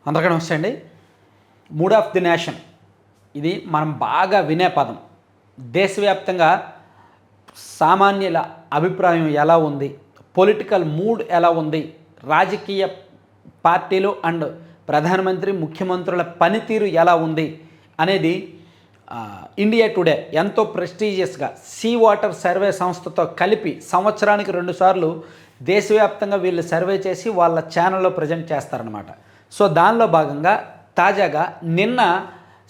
అందరికీ నమస్తే అండి. మూడ్ ఆఫ్ ది నేషన్ ఇది మనం బాగా వినే పదం. దేశవ్యాప్తంగా సామాన్యుల అభిప్రాయం ఎలా ఉంది, పొలిటికల్ మూడ్ ఎలా ఉంది, రాజకీయ పార్టీలు అండ్ ప్రధానమంత్రి ముఖ్యమంత్రుల పనితీరు ఎలా ఉంది అనేది ఇండియా టుడే ఎంతో ప్రెస్టీజియస్గా సీ వాటర్ సర్వే సంస్థతో కలిపి సంవత్సరానికి 2 సార్లు దేశవ్యాప్తంగా వీళ్ళు సర్వే చేసి వాళ్ళ ఛానల్లో ప్రజెంట్ చేస్తారనమాట. సో దానిలో భాగంగా తాజాగా నిన్న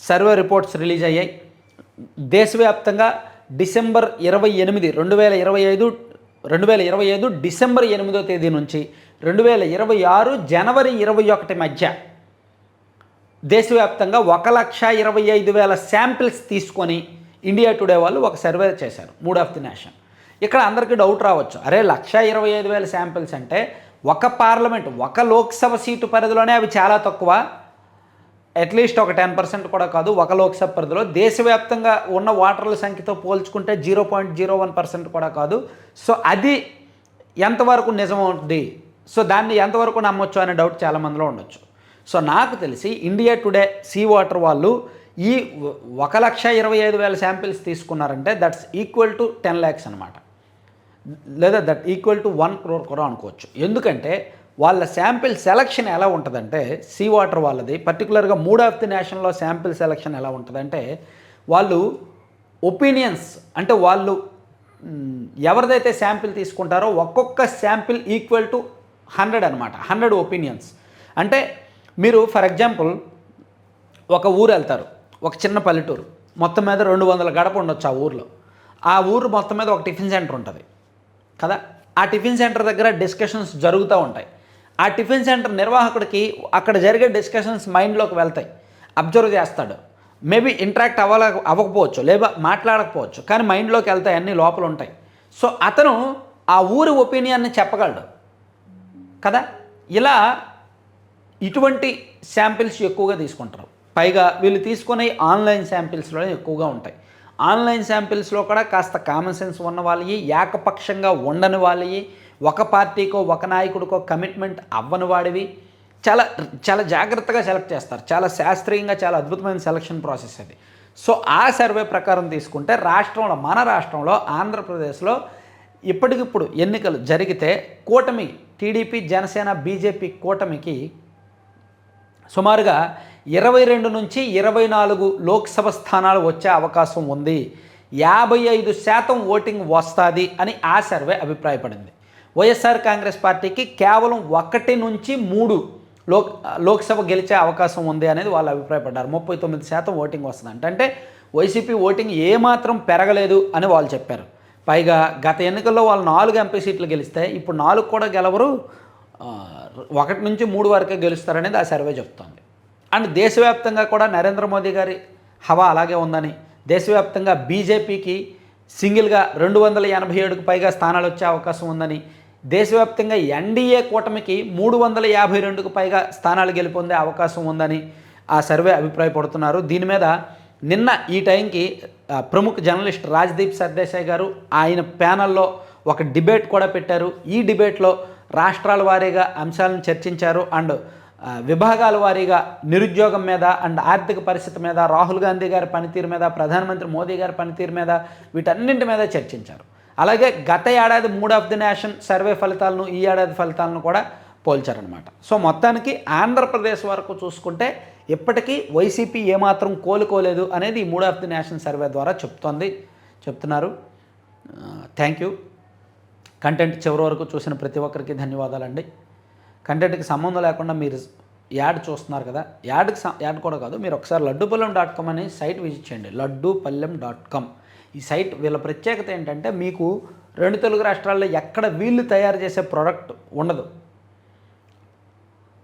సర్వే రిపోర్ట్స్ రిలీజ్ అయ్యాయి. దేశవ్యాప్తంగా డిసెంబర్ 28, 2025 డిసెంబర్ 8వ తేదీ నుంచి 2026 జనవరి 21 మధ్య దేశవ్యాప్తంగా 1,25,000 శాంపిల్స్ తీసుకొని ఇండియా టుడే వాళ్ళు ఒక సర్వే చేశారు, మూడ్ ఆఫ్ ది నేషన్. ఇక్కడ అందరికీ డౌట్ రావచ్చు, అరే 1,25,000 శాంపిల్స్ అంటే ఒక పార్లమెంట్, ఒక లోక్సభ సీటు పరిధిలోనే అవి చాలా తక్కువ, అట్లీస్ట్ ఒక 10% కూడా కాదు. ఒక లోక్సభ పరిధిలో దేశవ్యాప్తంగా ఉన్న ఓటర్ల సంఖ్యతో పోల్చుకుంటే 0.01% కూడా కాదు. సో అది ఎంతవరకు నిజమవుతుంది, సో దాన్ని ఎంతవరకు నమ్మొచ్చు అనే డౌట్ చాలామందిలో ఉండొచ్చు. సో నాకు తెలిసి ఇండియా టుడే సీ వాటర్ వాళ్ళు ఈ 1,25,000 శాంపిల్స్ తీసుకున్నారంటే దట్స్ ఈక్వల్ టు 10 lakhs అనమాట, లేదా దట్ ఈక్వల్ టు 1 crore కూడా అనుకోవచ్చు. ఎందుకంటే వాళ్ళ శాంపిల్ సెలక్షన్ ఎలా ఉంటుందంటే, సీ వాటర్ వాళ్ళది పర్టికులర్గా మూడ్ ఆఫ్ ది నేషన్లో శాంపిల్ సెలక్షన్ ఎలా ఉంటుందంటే, వాళ్ళు ఒపీనియన్స్ అంటే వాళ్ళు ఎవరిదైతే శాంపిల్ తీసుకుంటారో ఒక్కొక్క శాంపిల్ ఈక్వల్ టు 100 అనమాట, 100 ఒపీనియన్స్. అంటే మీరు ఫర్ ఎగ్జాంపుల్ ఒక ఊరు వెళ్తారు, ఒక చిన్న పల్లెటూరు, మొత్తం మీద 200 గడప ఉండొచ్చు ఆ ఊరిలో. ఆ ఊరు మొత్తం మీద ఒక టిఫిన్ సెంటర్ ఉంటుంది కదా. ఆ టిఫిన్ సెంటర్ దగ్గర డిస్కషన్స్ జరుగుతూ ఉంటాయి. ఆ టిఫిన్ సెంటర్ నిర్వాహకుడికి అక్కడ జరిగే డిస్కషన్స్ మైండ్లోకి వెళ్తాయి, అబ్జర్వ్ చేస్తాడు. మేబీ ఇంటరాక్ట్ అవ్వకపోవచ్చు, లేదా మాట్లాడకపోవచ్చు, కానీ మైండ్లోకి వెళ్తాయి, అన్నీ లోపల ఉంటాయి. సో అతను ఆ ఊరి ఒపీనియన్ని చెప్పగలడు కదా. ఇలా ఇటువంటి శాంపిల్స్ ఎక్కువగా తీసుకుంటారు. పైగా వీళ్ళు తీసుకునే ఆన్లైన్ శాంపిల్స్లో ఎక్కువగా ఉంటాయి. ఆన్లైన్ శాంపిల్స్లో కూడా కాస్త కామన్ సెన్స్ ఉన్న వాళ్ళవి, ఏకపక్షంగా ఉండని వాళ్ళవి, ఒక పార్టీకో ఒక నాయకుడికో కమిట్మెంట్ అవ్వని వాడివి చాలా చాలా జాగ్రత్తగా సెలెక్ట్ చేస్తారు. చాలా శాస్త్రీయంగా, చాలా అద్భుతమైన సెలక్షన్ ప్రాసెస్ అది. సో ఆ సర్వే ప్రకారం తీసుకుంటే రాష్ట్రంలో, మన రాష్ట్రంలో ఆంధ్రప్రదేశ్లో ఇప్పటికిప్పుడు ఎన్నికలు జరిగితే కూటమి టీడీపీ, జనసేన, బీజేపీ కూటమికి సుమారుగా 22 నుంచి 24 లోక్సభ స్థానాలు వచ్చే అవకాశం ఉంది. 55% ఓటింగ్ వస్తుంది అని ఆ సర్వే అభిప్రాయపడింది. వైఎస్ఆర్ కాంగ్రెస్ పార్టీకి కేవలం 1 నుంచి 3 లోక్సభ గెలిచే అవకాశం ఉంది అనేది వాళ్ళు అభిప్రాయపడ్డారు. 39% ఓటింగ్ వస్తుంది అంటే వైసీపీ ఓటింగ్ ఏమాత్రం పెరగలేదు అని వాళ్ళు చెప్పారు. పైగా గత ఎన్నికల్లో వాళ్ళు 4 ఎంపీ సీట్లు గెలిస్తే ఇప్పుడు 4 కూడా గెలవరు, 1 నుంచి 3 వరకే గెలుస్తారనేది ఆ సర్వే చెప్తోంది. అండ్ దేశవ్యాప్తంగా కూడా నరేంద్ర మోదీ గారి హవా అలాగే ఉందని, దేశవ్యాప్తంగా బీజేపీకి సింగిల్గా 287కు పైగా స్థానాలు వచ్చే అవకాశం ఉందని, దేశవ్యాప్తంగా ఎన్డీఏ కూటమికి 352కు పైగా స్థానాలు గెలుపొందే అవకాశం ఉందని ఆ సర్వే అభిప్రాయపడుతున్నారు. దీని మీద నిన్న ఈ టైంకి ప్రముఖ జర్నలిస్ట్ రాజ్దీప్ సర్దేశాయ్ గారు ఆయన ప్యానల్లో ఒక డిబేట్ కూడా పెట్టారు. ఈ డిబేట్లో రాష్ట్రాల వారీగా అంశాలను చర్చించారు. అండ్ విభాగాల వారీగా నిరుద్యోగం మీద అండ్ ఆర్థిక పరిస్థితి మీద, రాహుల్ గాంధీ గారి పనితీరు మీద, ప్రధానమంత్రి మోదీ గారి పనితీరు మీద, వీటన్నింటి మీద చర్చించారు. అలాగే గత ఏడాది mood of the nation survey ఫలితాలను ఈ ఏడాది ఫలితాలను కూడా పోల్చారనమాట. సో మొత్తానికి ఆంధ్రప్రదేశ్ వరకు చూసుకుంటే ఇప్పటికీ వైసీపీ ఏమాత్రం కోలుకోలేదు అనేది ఈ mood of the nation survey ద్వారా చెప్తున్నారు. Thank you. కంటెంట్ చివరి వరకు చూసిన ప్రతి ఒక్కరికి ధన్యవాదాలండి. కంటెంట్కి సంబంధం లేకుండా మీరు యాడ్ చూస్తున్నారు కదా, యాడ్ కూడా కాదు, మీరు ఒకసారి లడ్డూపల్లెం.com అనే సైట్ విజిట్ చేయండి. లడ్డూపల్లెం.com ఈ సైట్ వీళ్ళ ప్రత్యేకత ఏంటంటే, మీకు 2 తెలుగు రాష్ట్రాల్లో ఎక్కడ వీళ్ళు తయారు చేసే ప్రోడక్ట్ ఉండదు.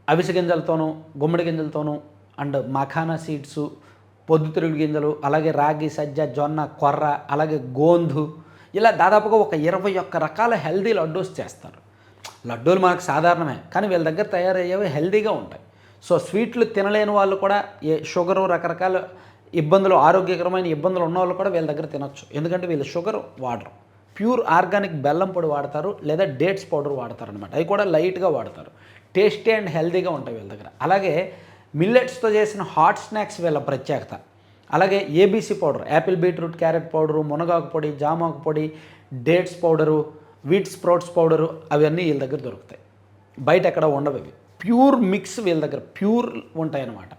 అవిసె గింజలతోనూ, గుమ్మడి గింజలతోనూ అండ్ మఖానా సీడ్స్, పొద్దుతిరుగుడు గింజలు, అలాగే రాగి, సజ్జ, జొన్న, కొర్ర, అలాగే గోంధు, ఇలా దాదాపుగా ఒక 21 రకాల హెల్దీ లడ్డూస్ చేస్తారు. లడ్డూలు మనకు సాధారణమే, కానీ వీళ్ళ దగ్గర తయారయ్యేవి హెల్దీగా ఉంటాయి. సో స్వీట్లు తినలేని వాళ్ళు కూడా, షుగరు, రకరకాల ఇబ్బందులు, ఆరోగ్యకరమైన ఇబ్బందులు ఉన్న వాళ్ళు కూడా వీళ్ళ దగ్గర తినొచ్చు. ఎందుకంటే వీళ్ళు షుగర్ వాడరు, ప్యూర్ ఆర్గానిక్ బెల్లం పొడి వాడతారు, లేదా డేట్స్ పౌడర్ వాడతారు అనమాట. అవి కూడా లైట్గా వాడతారు. టేస్టీ అండ్ హెల్తీగా ఉంటాయి వీళ్ళ దగ్గర. అలాగే మిల్లెట్స్తో చేసిన హాట్ స్నాక్స్ వీళ్ళ ప్రత్యేకత. అలాగే ABC powder, Apple beetroot carrot powder, మునగాకు పొడి, జామాకు పొడి, dates powder, wheat sprouts powder అవన్నీ వీళ్ళ దగ్గర దొరుకుతాయి. బయట ఎక్కడ ఉండవు. ఇవి ప్యూర్ మిక్స్ వీళ్ళ దగ్గర ప్యూర్ ఉంటాయన్నమాట.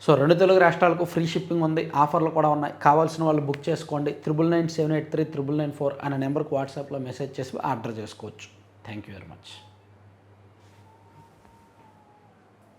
సో 2 తెలుగు రాష్ట్రాలకు ఫ్రీ షిప్పింగ్ ఉంది, ఆఫర్లు కూడా ఉన్నాయి. కావాల్సిన వాళ్ళు బుక్ చేసుకోండి. 9997839994 అనే నెంబర్కి వాట్సాప్లో మెసేజ్ చేసి ఆర్డర్ చేసుకోవచ్చు. Thank you very much.